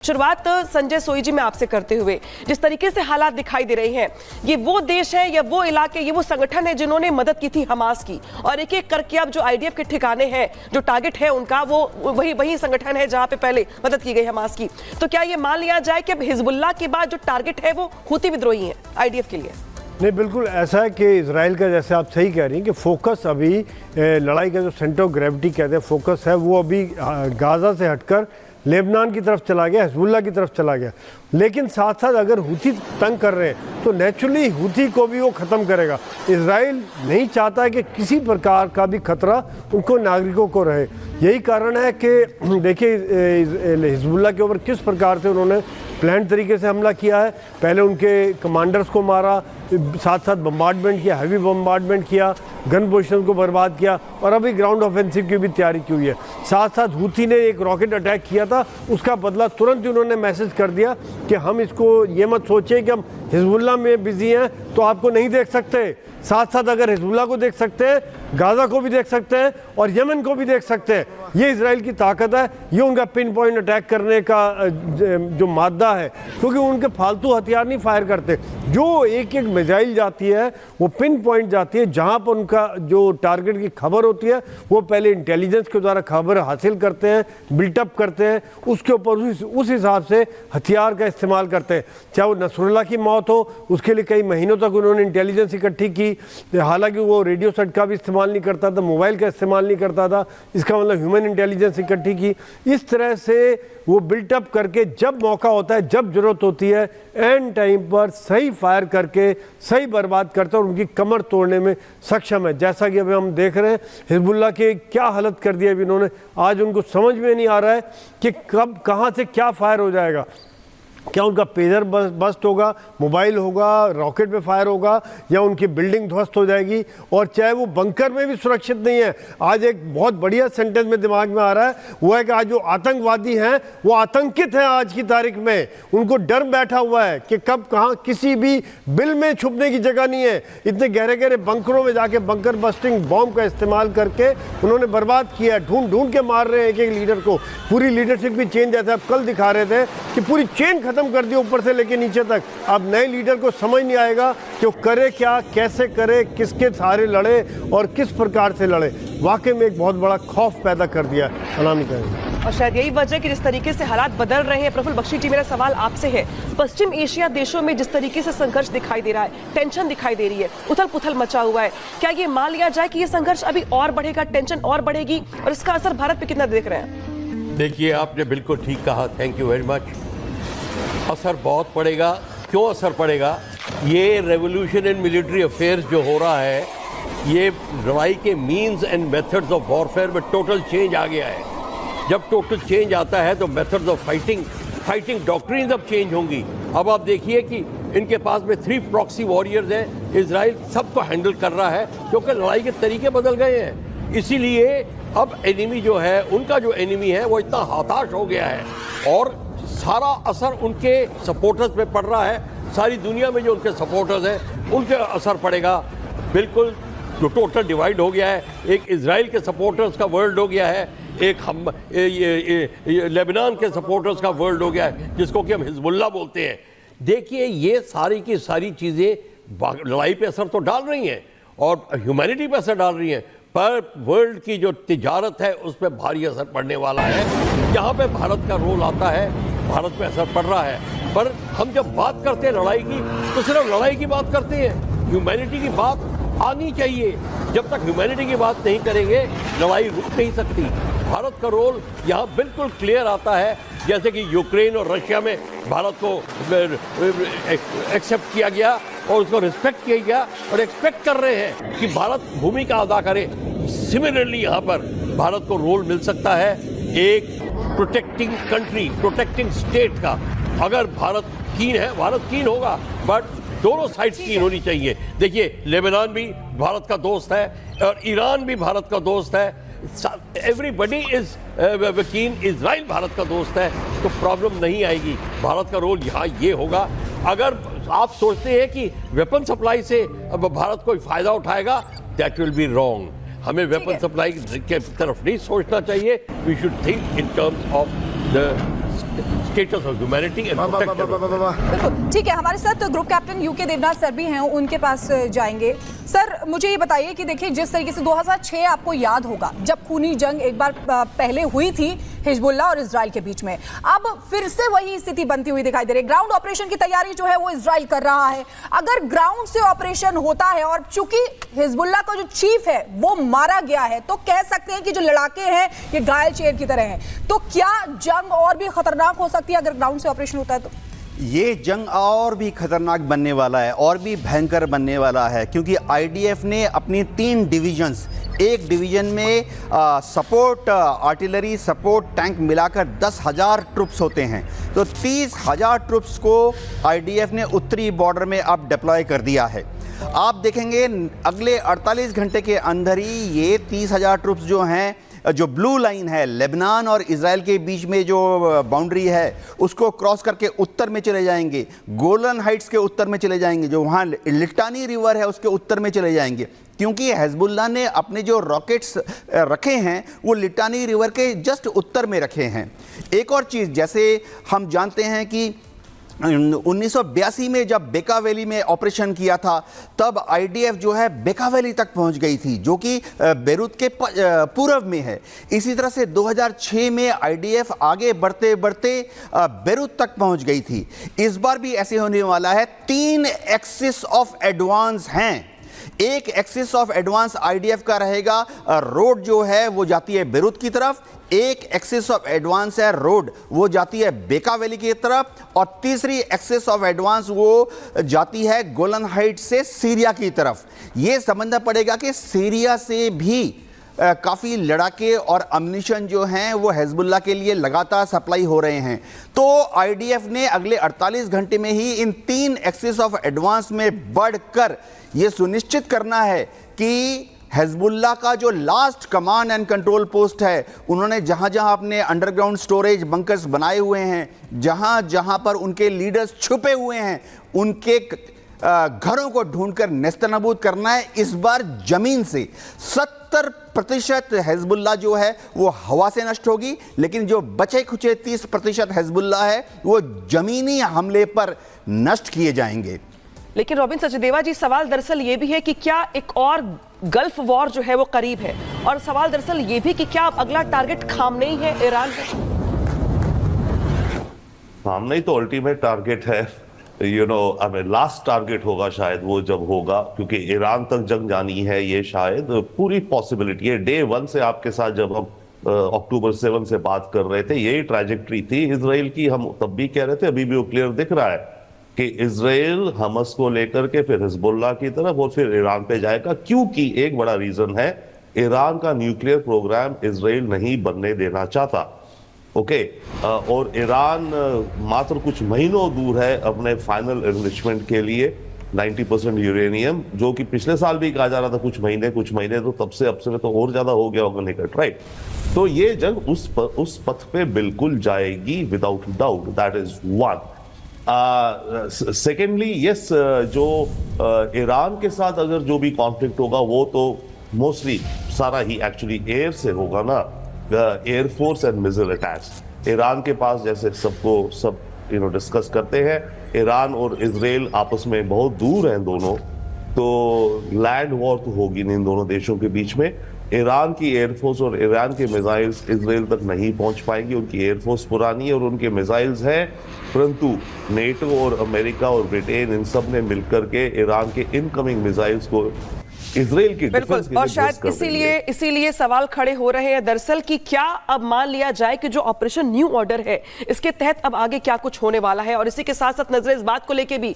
शुरुआत संजय सोई जी में आपसे करते हुए, जिस तरीके से हालात दिखाई दे रहे हैं, ये वो देश है या वो इलाके, ये वो संगठन है जिन्होंने मदद की थी हमास की, और एक एक करके अब जो आईडीएफ के ठिकाने हैं, जो टारगेट है उनका, वो वही संगठन है जहां पे पहले मदद की गई हमास की। तो क्या ये मान लिया जाए कि अब हिजबुल्लाह के बाद जो टारगेट है वो हूती विद्रोही है आईडीएफ के लिए? नहीं, बिल्कुल ऐसा है कि इजराइल का, जैसे आप सही कह रही हैं कि फोकस अभी लड़ाई का जो सेंटर ऑफ ग्रेविटी कहते हैं फोकस है, वो अभी गाजा से हटकर लेबनान की तरफ चला गया, हिजबुल्लाह की तरफ चला गया। लेकिन साथ साथ अगर हूती तंग कर रहे हैं तो नेचुरली हूती को भी वो ख़त्म करेगा। इजराइल नहीं चाहता है कि किसी प्रकार का भी खतरा उनको नागरिकों को रहे। यही कारण है कि देखिए हिजबुल्लाह के ऊपर किस प्रकार से उन्होंने प्लान तरीके से हमला किया है। पहले उनके कमांडर्स को मारा, साथ साथ बम्बार्डमेंट किया, हैवी बम्बार्डमेंट किया, गन पोजिशन को बर्बाद किया, और अभी ग्राउंड ऑफेंसिव की भी तैयारी की हुई है। साथ साथ हूती ने एक रॉकेट अटैक किया था, उसका बदला तुरंत ही उन्होंने मैसेज कर दिया कि हम इसको ये मत सोचें कि हम हिजबुल्लाह में बिजी हैं तो आपको नहीं देख सकते। साथ साथ अगर हिजबुल्लाह को देख सकते हैं, गाज़ा को भी देख सकते हैं और यमन को भी देख सकते हैं। ये इजराइल की ताकत है, ये उनका पिन पॉइंट अटैक करने का जो मादा है, क्योंकि उनके फालतू हथियार नहीं फायर करते। जो एक एक मिसाइल जाती है वो पिन पॉइंट जाती है, जहाँ पर उनका जो टारगेट की खबर होती है वो पहले इंटेलिजेंस के द्वारा खबर हासिल करते हैं, बिल्टअप करते हैं, उसके ऊपर उस हिसाब से हथियार का इस्तेमाल करते हैं। चाहे वो नसरुल्लाह की मौत हो, उसके लिए कई महीनों तक उन्होंने इंटेलिजेंस इकट्ठी की। हालांकि वो रेडियो सेट का भी इस्तेमाल नहीं करता था, मोबाइल का इस्तेमाल नहीं करता था, इसका मतलब ह्यूमन इंटेलिजेंस इकट्ठी की। इस तरह से वो बिल्टअप करके जब मौका होता है, जब जरूरत होती है, एंड टाइम पर सही फायर करके सही बर्बाद करता है और उनकी कमर तोड़ने में सक्षम है। जैसा कि अभी हम देख रहे हैं हिजबुल्लाह की क्या हालत कर दी है अभी इन्होंने। आज उनको समझ में नहीं आ रहा है कि कब कहाँ से क्या फायर हो जाएगा। क्या उनका पेजर बस्ट होगा, मोबाइल होगा, रॉकेट पे फायर होगा, या उनकी बिल्डिंग ध्वस्त हो जाएगी। और चाहे वो बंकर में भी सुरक्षित नहीं है। आज एक बहुत बढ़िया सेंटेंस में दिमाग में आ रहा है, वो है कि आज जो आतंकवादी हैं वो आतंकित हैं। आज की तारीख में उनको डर बैठा हुआ है कि कब कहाँ, किसी भी बिल में छुपने की जगह नहीं है। इतने गहरे गहरे बंकरों में जाके बंकर बस्टिंग बॉम्ब का इस्तेमाल करके उन्होंने बर्बाद किया है। ढूंढ ढूंढ के मार रहे हैं एक एक लीडर को। पूरी लीडरशिप की चेन, जैसे आप कल दिखा रहे थे कि पूरी चेन खत्म कर दिया ऊपर से लेके नीचे तक। अब नए लीडर को समझ नहीं आएगा कि वो करे क्या, कैसे करे, किसके सहारे लड़े और किस प्रकार से लड़े। वाकई में एक बहुत बड़ा खौफ पैदा कर दिया अलामी कहेंगे। और शायद यही वजह कि जिस तरीके से हालात बदल रहे हैं। प्रफुल्ल बख्शी जी, मेरा सवाल आपसे है, पश्चिम एशिया देशों में जिस तरीके से संघर्ष दिखाई दे रहा है, टेंशन दिखाई दे रही है, उथल पुथल मचा हुआ है, क्या ये मान लिया जाए कि ये संघर्ष अभी और बढ़ेगा, टेंशन और बढ़ेगी, और इसका असर भारत पे कितना देख रहे हैं? देखिए, आपने बिल्कुल ठीक कहा, थैंक यू वेरी मच। असर बहुत पड़ेगा। क्यों असर पड़ेगा? ये रेवोल्यूशन इन मिलिट्री अफेयर्स जो हो रहा है, ये लड़ाई के means and methods of warfare में टोटल चेंज आ गया है। जब टोटल चेंज आता है तो मेथड्स ऑफ फाइटिंग डॉक्ट्रिन्स अब चेंज होंगी। अब आप देखिए कि इनके पास में 3 प्रॉक्सी वॉरियर्स हैं। इजराइल सबको हैंडल कर रहा है क्योंकि लड़ाई के तरीके बदल गए हैं। इसीलिए अब एनिमी जो है, उनका जो एनिमी है वो इतना हताश हो गया है, और सारा असर उनके सपोर्टर्स पे पड़ रहा है। सारी दुनिया में जो उनके सपोर्टर्स हैं उनके असर पड़ेगा। बिल्कुल जो टोटल डिवाइड हो गया है, एक इजराइल के सपोर्टर्स का वर्ल्ड हो गया है, एक हम लेबनान के सपोर्टर्स का वर्ल्ड हो गया है, जिसको कि हम हिजबुल्लाह बोलते हैं। देखिए, ये सारी की सारी चीज़ें लड़ाई पे असर तो डाल रही हैं और ह्यूमैनिटी पे असर डाल रही हैं, पर वर्ल्ड की जो तिजारत है उस पर भारी असर पड़ने वाला है। यहाँ पे भारत का रोल आता है, भारत पे असर पड़ रहा है। पर हम जब बात करते हैं लड़ाई की, तो सिर्फ लड़ाई की बात करते हैं, ह्यूमैनिटी की बात आनी चाहिए। जब तक ह्यूमैनिटी की बात नहीं करेंगे, लड़ाई रुक नहीं सकती। भारत का रोल यहाँ बिल्कुल क्लियर आता है। जैसे कि यूक्रेन और रशिया में भारत को एक्सेप्ट किया गया और उसको रिस्पेक्ट किया गया, और एक्सपेक्ट कर रहे हैं कि भारत भूमिका अदा करे। सिमिलरली यहाँ पर भारत को रोल मिल सकता है एक प्रोटेक्टिंग कंट्री, प्रोटेक्टिंग स्टेट का। अगर भारत कीन है, भारत कीन होगा, बट दोनों साइड कीन होनी चाहिए। देखिए, लेबनान भी भारत का दोस्त है और ईरान भी भारत का दोस्त है। Everybody is keen, Israel Bharat का दोस्त है, तो प्रॉब्लम नहीं आएगी। भारत का रोल यहाँ ये होगा। अगर आप सोचते हैं कि वेपन सप्लाई से अब भारत कोई फायदा उठाएगा, दैट विल बी रॉन्ग। हमें वेपन सप्लाई के तरफ नहीं सोचना चाहिए। We should think in terms of the status of humanity and protect. बिल्कुल ठीक है, हमारे साथ group captain UK Devnath sir भी हैं, उनके पास जाएंगे। सर मुझे ये बताइए कि देखिए जिस तरीके से 2006 आपको याद होगा जब खूनी जंग एक बार पहले हुई थी हिजबुल्लाह और इजराइल के बीच में, अब फिर से वही स्थिति बनती हुई दिखाई दे रही है। ग्राउंड ऑपरेशन की तैयारी जो है वो इजराइल कर रहा है। अगर ग्राउंड से ऑपरेशन होता है और चूंकि हिजबुल्लाह का जो चीफ है वो मारा गया है, तो कह सकते हैं कि जो लड़ाके हैं ये घायल शेर की तरह हैं। तो क्या जंग और भी खतरनाक हो सकती है अगर ग्राउंड से ऑपरेशन होता है? तो ये जंग और भी खतरनाक बनने वाला है और भी भयंकर बनने वाला है, क्योंकि आईडीएफ ने अपनी 3 डिवीजन्स, एक डिवीजन में सपोर्ट आर्टिलरी, सपोर्ट टैंक मिलाकर 10,000 ट्रुप्स होते हैं, तो 30,000 ट्रुप्स को आईडीएफ ने उत्तरी बॉर्डर में अब डिप्लॉय कर दिया है। आप देखेंगे अगले 48 घंटे के अंदर ही ये 30,000 ट्रुप्स जो हैं, जो ब्लू लाइन है लेबनान और इजराइल के बीच में जो बाउंड्री है उसको क्रॉस करके उत्तर में चले जाएंगे, गोलन हाइट्स के उत्तर में चले जाएंगे, जो वहाँ लिटानी रिवर है उसके उत्तर में चले जाएंगे, क्योंकि हिजबुल्लाह ने अपने जो रॉकेट्स रखे हैं वो लिटानी रिवर के जस्ट उत्तर में रखे हैं। एक और चीज़, जैसे हम जानते हैं कि 1982 में जब बेका वैली में ऑपरेशन किया था तब आईडीएफ जो है बेका वैली तक पहुंच गई थी, जो कि बेरूत के पूर्व में है। इसी तरह से 2006 में आईडीएफ आगे बढ़ते बढ़ते बेरूत तक पहुंच गई थी। इस बार भी ऐसे होने वाला है। 3 एक्सिस ऑफ एडवांस हैं। एक एक्सिस ऑफ एडवांस आईडीएफ का रहेगा, रोड जो है वो जाती है बेरूत की तरफ, एक एक्सिस ऑफ एडवांस है रोड वो जाती है बेका वैली की तरफ, और तीसरी एक्सिस ऑफ एडवांस वो जाती है गोलन हाइट से सीरिया की तरफ। ये समझना पड़ेगा कि सीरिया से भी काफ़ी लड़ाके और अम्यूनिशन जो हैं वो हिजबुल्लाह के लिए लगातार सप्लाई हो रहे हैं। तो आईडीएफ ने अगले 48 घंटे में ही इन 3 एक्सिस ऑफ एडवांस में बढ़कर ये सुनिश्चित करना है कि हिजबुल्लाह का जो last command and control post है, उन्होंने जहां जहां अपने अंडरग्राउंड स्टोरेज बंकर्स बनाए हुए हैं, जहां जहां पर उनके लीडर्स छुपे हुए हैं, उनके घरों को ढूंढकर नेस्तनाबूद करना है। इस बार जमीन से 70% हिजबुल्लाह जो है वो हवा से नष्ट होगी, लेकिन जो बचे खुचे 30% हिजबुल्लाह है वो जमीनी हमले पर नष्ट किए जाएंगे। लेकिन रॉबिन सचदेवा जी, सवाल दरअसल ये भी है कि क्या एक और गल्फ वॉर जो है वो करीब है, और सवाल दरअसल ये भी कि क्या अब अगला टारगेट खामनेई है ईरान का? खामनेई तो अल्टीमेट टारगेट है, लास्ट टारगेट होगा शायद वो जब होगा, क्योंकि ईरान तक जंग जानी है, ये शायद पूरी पॉसिबिलिटी है। डे 1 से आपके साथ जब हम अक्टूबर 7 से बात कर रहे थे, यही ट्रैजेक्टरी थी इजराइल की। हम तब भी कह रहे थे, अभी भी वो क्लियर दिख रहा है कि इजराइल हमस को लेकर के फिर हिजबुल्लाह की तरफ और फिर ईरान पे जाएगा, क्योंकि एक बड़ा रीजन है, ईरान का न्यूक्लियर प्रोग्राम इजराइल नहीं बनने देना चाहता। ओके, और ईरान मात्र कुछ महीनों दूर है अपने फाइनल एनरिचमेंट के लिए 90% यूरेनियम, जो कि पिछले साल भी कहा जा रहा था कुछ महीने, तो तब से अब से तो और ज्यादा हो गया होगा निकट, राइट। तो ये जंग उस पथ पे बिल्कुल जाएगी without doubt, that is one. Secondly yes, जो ईरान के साथ अगर जो भी कॉन्फ्लिक्ट होगा वो तो मोस्टली सारा ही एक्चुअली एयर से होगा ना, air force and missile attacks. Iran के पास, जैसे सब डिस्कस करते हैं, ईरान और इजराइल आपस में बहुत दूर हैं दोनों, तो लैंड वॉर तो होगी नहीं इन दोनों देशों के बीच में। ईरान की एयरफोर्स और ईरान के मिसाइल्स इजराइल तक नहीं पहुंच पाएंगी, उनकी एयरफोर्स पुरानी है और उनके मिसाइल्स हैं, परंतु नेटो और अमेरिका और ब्रिटेन इन सब ने मिलकर के ईरान के इनकमिंग मिसाइल्स को इजराइल की डिफेंस के लिए, और शायद इसीलिए सवाल खड़े हो रहे हैं दरअसल कि क्या अब मान लिया जाए कि जो ऑपरेशन न्यू ऑर्डर है इसके तहत अब आगे क्या कुछ होने वाला है। और इसी के साथ साथ नजर इस बात को लेके भी